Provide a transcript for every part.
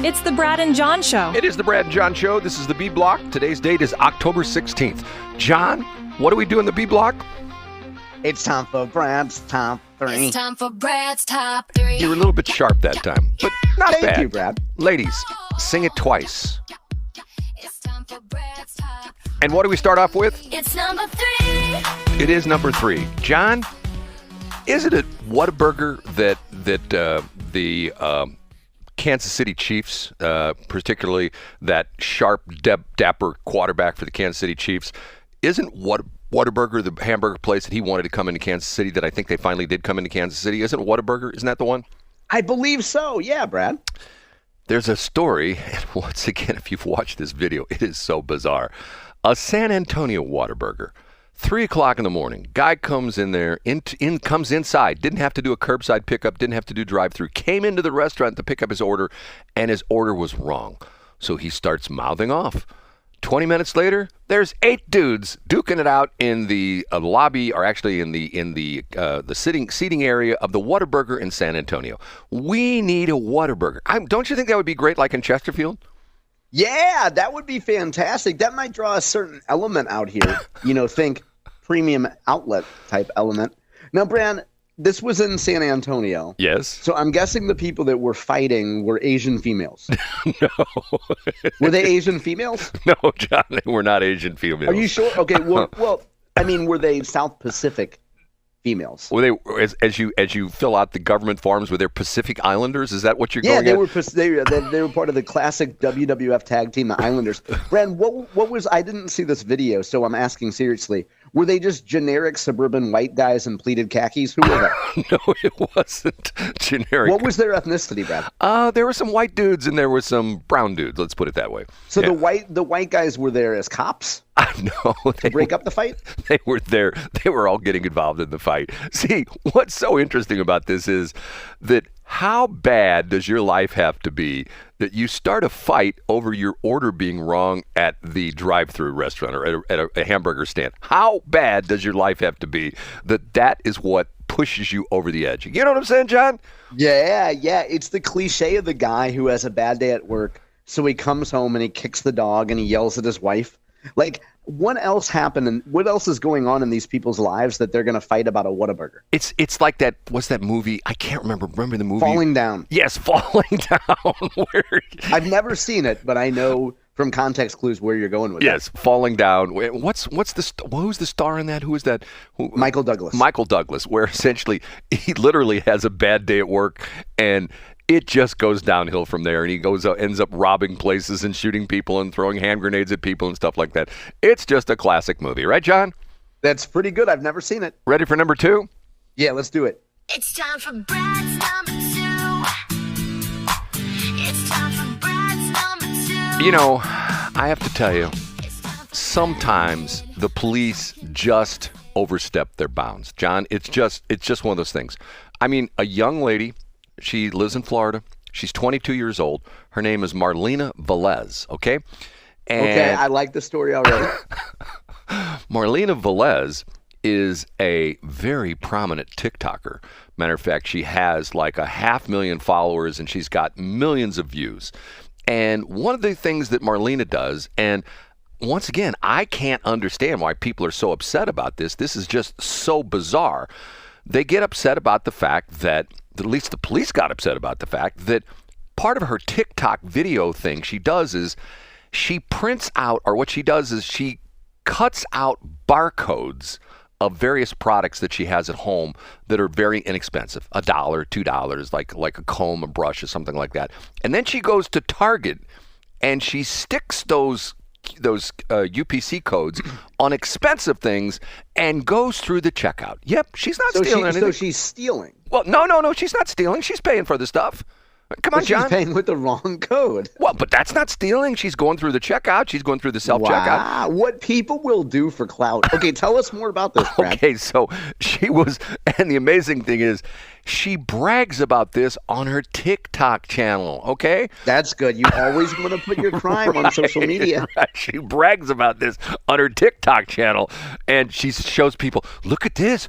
It's the Brad and John Show. It is the Brad and John Show. This is the B Block. Today's date is October 16th. John, what do we do in the B Block? It's time for Brad's Top 3. It's time for Brad's Top 3. You were a little bit sharp that time, but not bad. Thank you, Brad. Ladies, sing it twice. It's time for Brad's Top 3. And what do we start off with? It's number 3. It is number 3. John, isn't it Whataburger that the Kansas City Chiefs, particularly that sharp, dapper quarterback for the Kansas City Chiefs, isn't Whataburger the hamburger place that he wanted to come into Kansas City that I think they finally did come into Kansas City? Isn't Whataburger? Isn't that the one? I believe so. Yeah, Brad. There's a story, and once again, if you've watched this video, it is so bizarre. A San Antonio Whataburger, 3 o'clock in the morning. Guy comes in there, comes inside, didn't have to do a curbside pickup, didn't have to do drive-through, came into the restaurant to pick up his order, and his order was wrong. So he starts mouthing off. 20 minutes later, there's 8 dudes duking it out in the lobby, or actually in the seating area of the Whataburger in San Antonio. We need a Whataburger. Don't you think that would be great, like in Chesterfield? Yeah, that would be fantastic. That might draw a certain element out here. Think premium outlet type element. Now, Brad, this was in San Antonio. Yes. So I'm guessing the people that were fighting were Asian females. No. Were they Asian females? No, John, they were not Asian females. Are you sure? Okay, well, were they South Pacific females? Were they, as you fill out the government forms, were they Pacific Islanders? Is that what you're going at? Yeah, they were part of the classic WWF tag team, the Islanders. Brad, what was? I didn't see this video, so I'm asking seriously. Were they just generic suburban white guys in pleated khakis? Who were they? No, it wasn't generic. What was their ethnicity, Brad? There were some white dudes and there were some brown dudes. Let's put it that way. So yeah. The white guys were there as cops? No, to break up the fight? They were there. They were all getting involved in the fight. See, what's so interesting about this is that how bad does your life have to be that you start a fight over your order being wrong at the drive-through restaurant or at a hamburger stand? How bad does your life have to be that is what pushes you over the edge? You know what I'm saying, John? Yeah. It's the cliche of the guy who has a bad day at work, so he comes home and he kicks the dog and he yells at his wife. Like, what else happened and what else is going on in these people's lives that they're going to fight about a Whataburger? It's like that. What's that movie? I can't remember. Remember the movie? Falling Down. Yes, Falling Down. I've never seen it, but I know from context clues where you're going with it. Yes, Falling Down. Who's the star in that? Who is that? Michael Douglas. Michael Douglas, where essentially he literally has a bad day at work and it just goes downhill from there, and he ends up robbing places and shooting people and throwing hand grenades at people and stuff like that. It's just a classic movie, right, John? That's pretty good. I've never seen it. Ready for number 2? Yeah, let's do it. It's time for Brad's number 2. It's time for Brad's number 2. You know, I have to tell you, sometimes the police just overstep their bounds. John, it's just one of those things. I mean, a young lady. She lives in Florida. She's 22 years old. Her name is Marlena Velez, okay? Okay, I like the story already. Marlena Velez is a very prominent TikToker. Matter of fact, she has like 500,000 followers, and she's got millions of views. And one of the things that Marlena does, and once again, I can't understand why people are so upset about this. This is just so bizarre. They get upset about the fact that, at least the police got upset about the fact that part of her TikTok video thing she does is she prints out, or what she does is she cuts out barcodes of various products that she has at home that are very inexpensive, $1, $2, like a comb, a brush, or something like that. And then she goes to Target and she sticks those UPC codes on expensive things and goes through the checkout. Yep, she's not stealing anything. So she's stealing. Well, no, she's not stealing. She's paying for the stuff. Come on, John. She's paying with the wrong code. Well, but that's not stealing. She's going through the checkout. She's going through the self-checkout. Wow, what people will do for clout. Okay, tell us more about this, Brad. Okay, so she was, and the amazing thing is, she brags about this on her TikTok channel, okay? That's good. You always want to put your crime on social media. Right. She brags about this on her TikTok channel, and she shows people, look at this.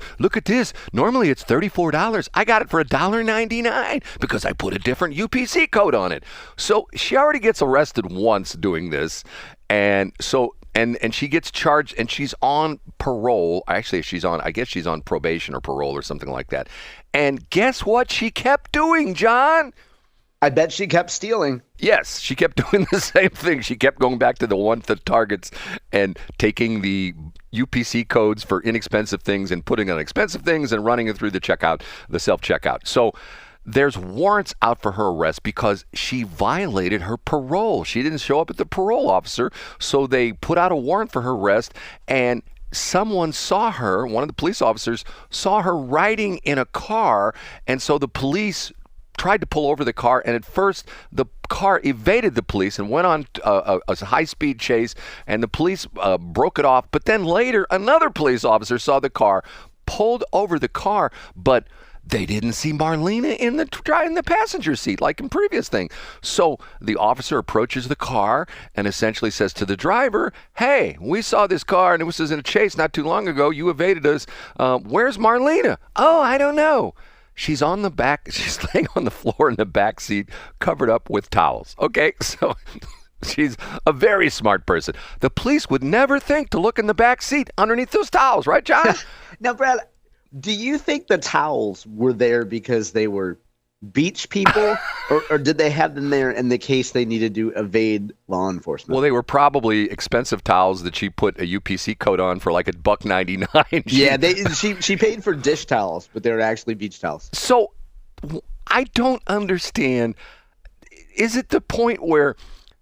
Normally it's $34. I got it for $1.99 because I put a different UPC code on it. So she already gets arrested once doing this. And so and she gets charged, and she's on parole. Actually, I guess she's on probation or parole or something like that. And guess what she kept doing, John? I bet she kept stealing. Yes, she kept doing the same thing. She kept going back to the Targets and taking the UPC codes for inexpensive things and putting on expensive things and running it through the self-checkout. So there's warrants out for her arrest because she violated her parole. She didn't show up at the parole officer, so they put out a warrant for her arrest, and someone saw her, one of the police officers saw her riding in a car, and so the police tried to pull over the car, and at first the car evaded the police and went on a high-speed chase, and the police broke it off. But then later, another police officer saw the car, pulled over the car, but they didn't see Marlena in the passenger seat like in previous thing. So the officer approaches the car and essentially says to the driver, "Hey, we saw this car and it was in a chase not too long ago. You evaded us. Where's Marlena?" "Oh, I don't know. She's on the back. She's laying on the floor in the back seat, covered up with towels." Okay, so she's a very smart person. The police would never think to look in the back seat underneath those towels, right, John? Now, Brad, do you think the towels were there because they were beach people, or did they have them there in the case they needed to evade law enforcement? Well, they were probably expensive towels that she put a UPC code on for like $1.99. Yeah, she paid for dish towels, but they were actually beach towels. So I don't understand. Is it the point where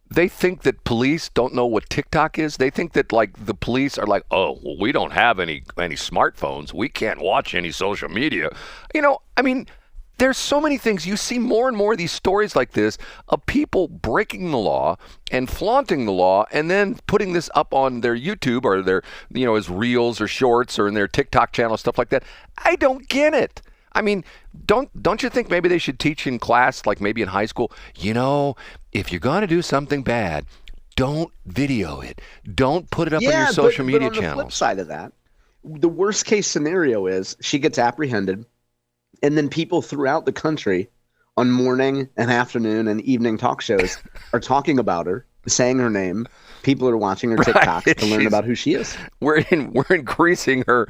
they think that police don't know what TikTok is? They think that like the police are like, "Oh, well, we don't have any smartphones. We can't watch any social media." I mean, there's so many things. You see more and more of these stories like this of people breaking the law and flaunting the law and then putting this up on their YouTube or their, as reels or shorts or in their TikTok channel, stuff like that. I don't get it. I mean, don't you think maybe they should teach in class, like maybe in high school, if you're going to do something bad, don't video it. Don't put it up on your social media but on channels. The flip side of that, the worst case scenario is she gets apprehended, and then people throughout the country on morning and afternoon and evening talk shows are talking about her, saying her name. People are watching her TikToks to learn about who she is. We're increasing her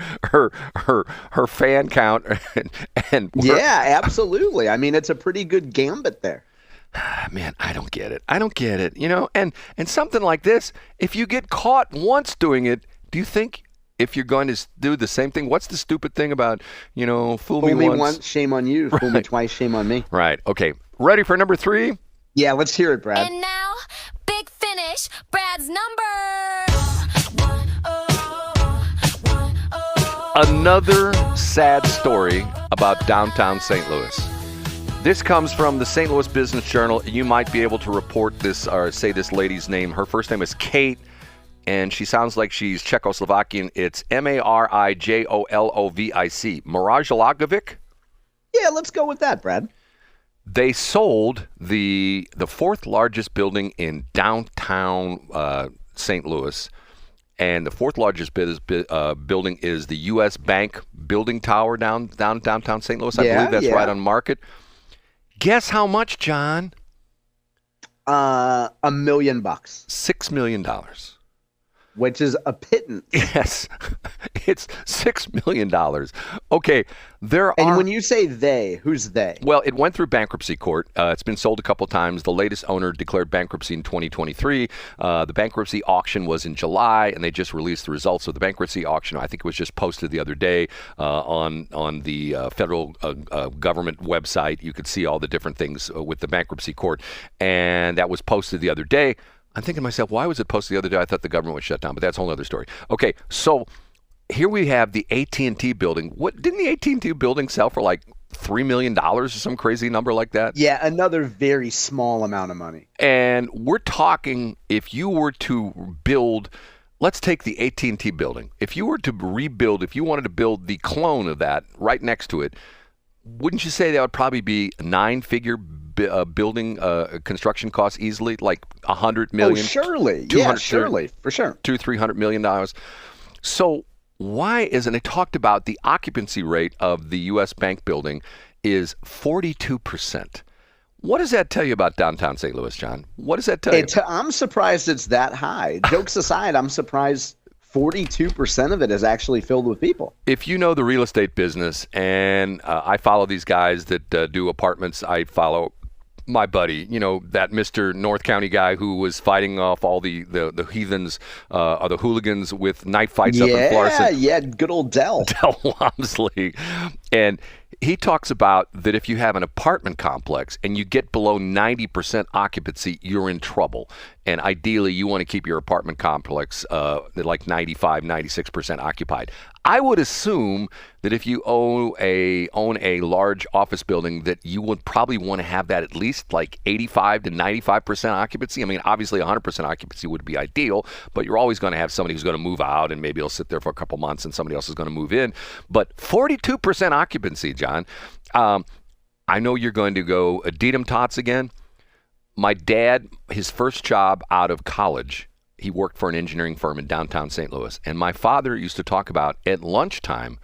fan count, and yeah, absolutely. I mean, it's a pretty good gambit there. Man, I don't get it. And something like this, if you get caught once doing it, do you think if you're going to do the same thing, what's the stupid thing about, fool me once, shame on you. Right. Fool me twice, shame on me. Right. Okay. Ready for number 3? Yeah, let's hear it, Brad. And now, big finish, Brad's number. Another sad story about downtown St. Louis. This comes from the St. Louis Business Journal. You might be able to report this or say this lady's name. Her first name is Kate, and she sounds like she's Czechoslovakian. It's Marijolovic. Marijolovic? Yeah, let's go with that, Brad. They sold the fourth largest building in downtown St. Louis, and the fourth largest building is the U.S. Bank building tower downtown St. Louis. I believe that's right on Market. Guess how much, John? $1 million. $6 million. Which is a pittance. Yes, it's $6 million. Okay, And when you say they, who's they? Well, it went through bankruptcy court. It's been sold a couple times. The latest owner declared bankruptcy in 2023. The bankruptcy auction was in July, and they just released the results of the bankruptcy auction. I think it was just posted the other day on the federal government website. You could see all the different things with the bankruptcy court, and that was posted the other day. I'm thinking to myself, why was it posted the other day? I thought the government was shut down, but that's a whole other story. Okay, so here we have the AT&T building. What didn't the AT&T building sell for like $3 million or some crazy number like that? Yeah, another very small amount of money. And we're talking, if you were to build, let's take the AT&T building. If you were to rebuild, if you wanted to build the clone of that right next to it, wouldn't you say that would probably be a 9-figure building construction costs easily, like $100 million? Oh, surely. Yeah, surely, for sure. $200-300 million. So why isn't it talked about the occupancy rate of the U.S. Bank building is 42%? What does that tell you about downtown St. Louis, John? What does that tell you? I'm surprised it's that high. Jokes aside, I'm surprised 42% of it is actually filled with people. If you know the real estate business, and I follow these guys that do apartments, I follow my buddy, that Mr. North County guy who was fighting off all the heathens or the hooligans with knife fights up in Florissant. Yeah, good old Dell. Del Walmsley. And he talks about that if you have an apartment complex and you get below 90% occupancy, you're in trouble. And ideally, you want to keep your apartment complex like 95, 96% occupied. I would assume that if you own a large office building, that you would probably want to have that at least like 85 to 95% occupancy. I mean, obviously 100% occupancy would be ideal, but you're always going to have somebody who's going to move out and maybe he'll sit there for a couple months and somebody else is going to move in. But 42% occupancy, John. I know you're going to go Adidas tots again. My dad, his first job out of college, he worked for an engineering firm in downtown St. Louis. And my father used to talk about at lunchtime,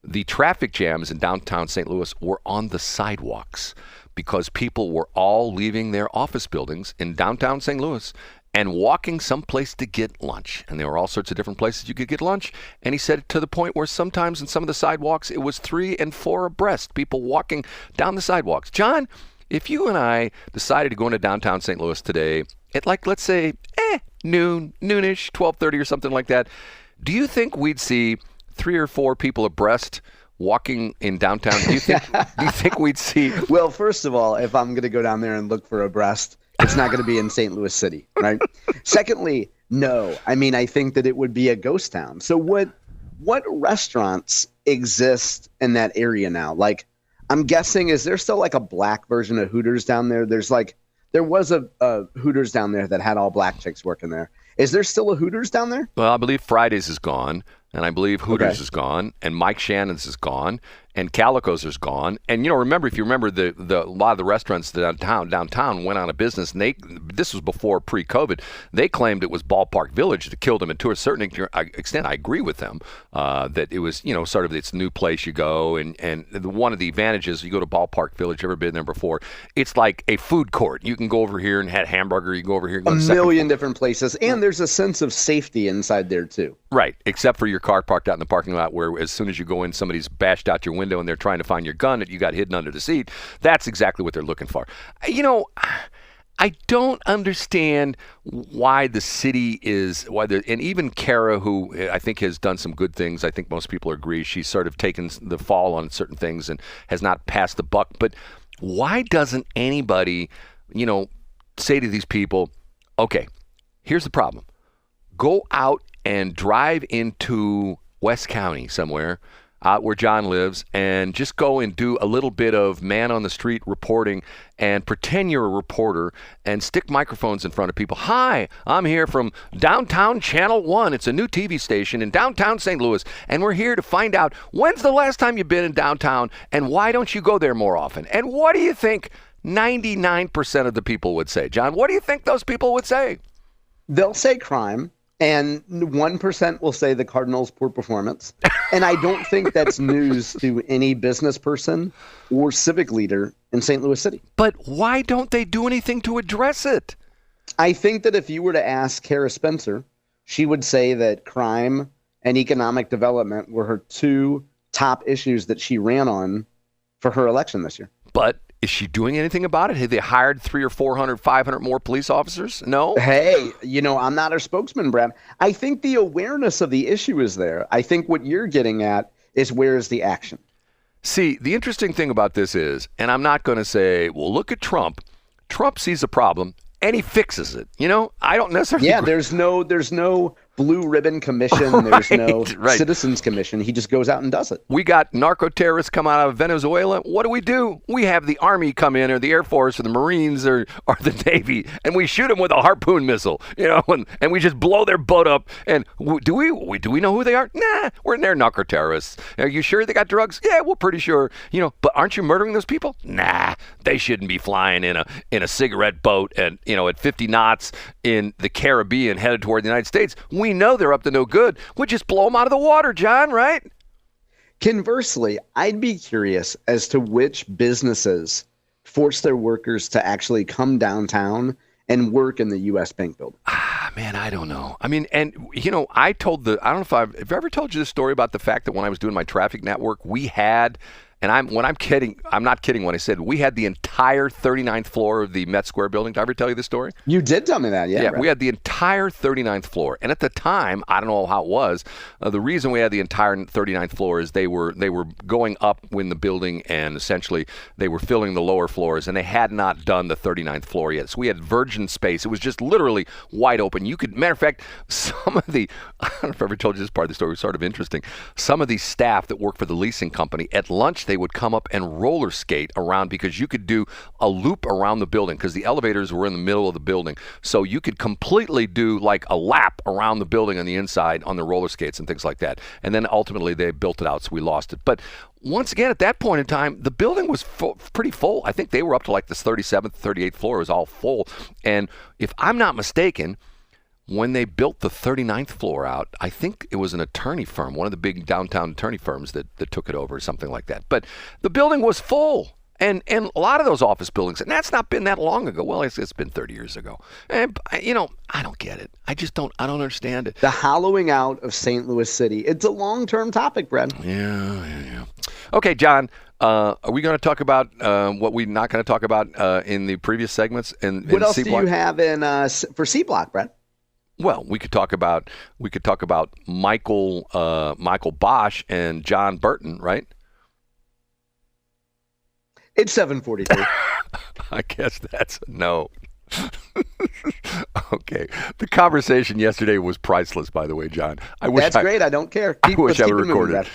the traffic jams in downtown St. Louis were on the sidewalks because people were all leaving their office buildings in downtown St. Louis and walking someplace to get lunch. And there were all sorts of different places you could get lunch. And he said to the point where sometimes in some of the sidewalks, it was 3 and 4 abreast, people walking down the sidewalks. John, if you and I decided to go into downtown St. Louis today at like, let's say, noonish, 12:30 or something like that, do you think we'd see 3 or 4 people abreast walking in downtown? Do you think we'd see? Well, first of all, if I'm going to go down there and look for abreast, it's not going to be in St. Louis City, right? Secondly, no. I mean, I think that it would be a ghost town. So what restaurants exist in that area now? Like, I'm guessing, is there still like a black version of Hooters down there? There was a Hooters down there that had all black chicks working there. Is there still a Hooters down there? Well, I believe Fridays is gone, and I believe Hooters is gone, and Mike Shannon's is gone, and Calico's is gone. And remember, if you remember, the a lot of the restaurants downtown went out of business, and this was before pre-COVID. They claimed it was Ballpark Village that killed them, and to a certain extent, I agree with them that it was sort of this new place you go, and one of the advantages, you go to Ballpark Village, ever been there before? It's like a food court. You can go over here and have hamburger. You can go over here and go to a million different places, and there's a sense of safety inside there too. Right, except for your car parked out in the parking lot, where as soon as you go in, somebody's bashed out your window and they're trying to find your gun that you got hidden under the seat. That's exactly what they're looking for. I don't understand why the city is, and even Kara, who I think has done some good things, I think most people agree, she's sort of taken the fall on certain things and has not passed the buck. But why doesn't anybody, say to these people, okay, here's the problem. Go out and drive into West County somewhere, out where John lives, and just go and do a little bit of man on the street reporting and pretend you're a reporter and stick microphones in front of people. Hi, I'm here from Downtown Channel 1. It's a new TV station in downtown St. Louis, and we're here to find out when's the last time you've been in downtown and why don't you go there more often? And what do you think 99% of the people would say? John, what do you think those people would say? They'll say crime. And 1% will say the Cardinals' poor performance. And I don't think that's news to any business person or civic leader in St. Louis City. But why don't they do anything to address it? I think that if you were to ask Kara Spencer, she would say that crime and economic development were her 2 top issues that she ran on for her election this year. But is she doing anything about it? Have they hired 300 or 400, 500 more police officers? No? Hey, I'm not her spokesman, Brad. I think the awareness of the issue is there. I think what you're getting at is where is the action? See, the interesting thing about this is, and I'm not going to say, well, look at Trump. Trump sees a problem and he fixes it. I don't necessarily. Yeah, there's no blue ribbon commission. There's no citizens commission. He just goes out and does it. We got narco terrorists come out of Venezuela. What do? We have the Army come in, or the Air Force, or the Marines, or the Navy, and we shoot them with a harpoon missile, and we just blow their boat up. And do we know who they are? Nah, they're narco terrorists. Are you sure they got drugs? Yeah, we're pretty sure. But aren't you murdering those people? Nah, they shouldn't be flying in a cigarette boat and at 50 knots in the Caribbean headed toward the United States. We know they're up to no good. We'll just blow them out of the water, John, right? Conversely, I'd be curious as to which businesses force their workers to actually come downtown and work in the U.S. Bank building? Man, I don't know. I mean, and I don't know if I've ever told you this story about the fact that when I was doing my traffic network, we had, and I'm not kidding when I said we had the entire 39th floor of the Met Square building. Did I ever tell you this story? You did tell me that, yeah. Yeah, right. we had the entire 39th floor. And at the time, I don't know how it was, the reason we had the entire 39th floor is they were going up in the building, and essentially they were filling the lower floors, and they had not done the 39th floor yet. So we had virgin space. It was just literally wide open. Matter of fact, some of the, I don't know if I ever told you this part of the story, it was sort of interesting. Some of the staff that work for the leasing company, at lunch, they would come up and roller skate around, because you could do a loop around the building because the elevators were in the middle of the building. So you could completely do like a lap around the building on the inside on the roller skates and things like that. And then ultimately they built it out, so we lost it. But once again, at that point in time, the building was pretty full. I think they were up to like this 37th, 38th floor. It was all full. And if I'm not mistaken, when they built the 39th floor out, I think it was an attorney firm, one of the big downtown attorney firms that took it over or something like that. But the building was full. And a lot of those office buildings, and that's not been that long ago. Well, it's been 30 years ago. And, I don't get it. I don't understand it. The hollowing out of St. Louis City. It's a long-term topic, Brad. Yeah. Okay, John, are we going to talk about what we're not going to talk about in the previous segments? What else do you have for C Block, Brad? Well, we could talk about Michael Bosch and John Burton, right? It's 7:43. I guess that's a no. Okay. The conversation yesterday was priceless, by the way, John. That's great. I don't care. I wish I would record it.